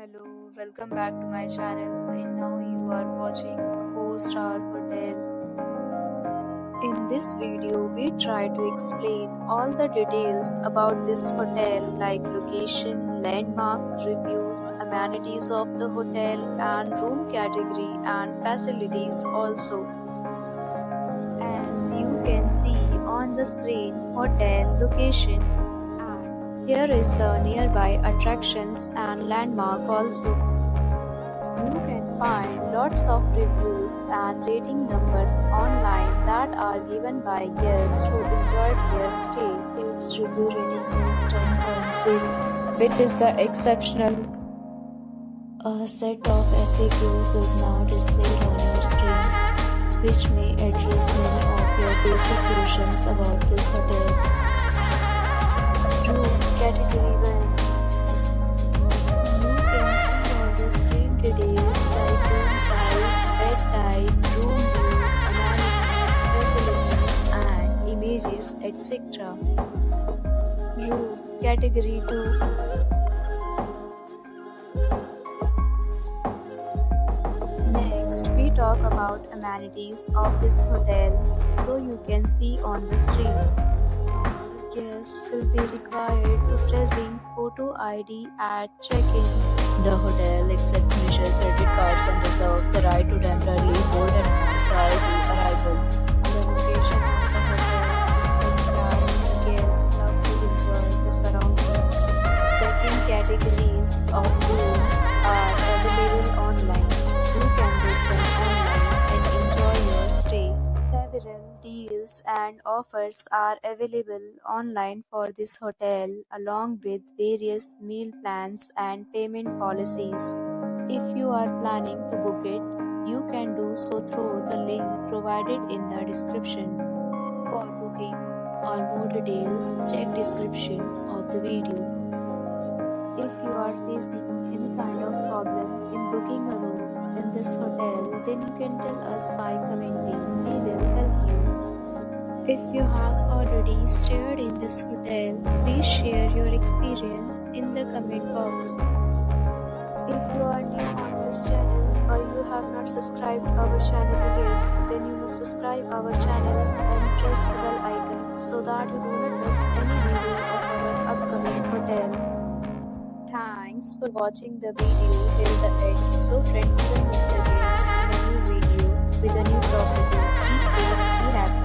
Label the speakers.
Speaker 1: Hello, welcome back to my channel, and now you are watching a 4-star hotel. In this video, we try to explain all the details about this hotel like location, landmark, reviews, amenities of the hotel, and room category and facilities also. As you can see on the screen, hotel location, and here is the nearby attractions and landmark also. You can find lots of reviews and rating numbers online that are given by guests who enjoyed their stay. Its review rating is 10.0, which is the exceptional. A set of FAQs is now displayed on your screen, which may address many of your basic questions about this hotel. Room category 1. You can see on the screen details like room size, bed type, room view, amenities, facilities, and images, etc. Room category 2. Next, we talk about amenities of this hotel, so you can see on the screen. Guests will be required to present photo ID at check-in. The hotel accepts major credit cards and reserves the right to temporarily hold an amount prior to arrival. The location of the hotel is first class and guests love to enjoy the surroundings. Check-in categories of rooms are available online. You can book them online and enjoy your stay. Several deals and offers are available online for this hotel, along with various meal plans and payment policies. If you are planning to book it, you can do so through the link provided in the description. For booking or more details, check description of the video. If you are facing any kind of problem in booking a room in this hotel, then you can tell us by commenting. We will help you. If you have already stayed in this hotel, please share your experience in the comment box. If you are new on this channel or you have not subscribed our channel yet, then you must subscribe our channel and press the bell icon so that you do not miss any video of our upcoming hotel. Thanks for watching the video till the end. So friends, will meet again in a new video with a new property. Be safe, be happy.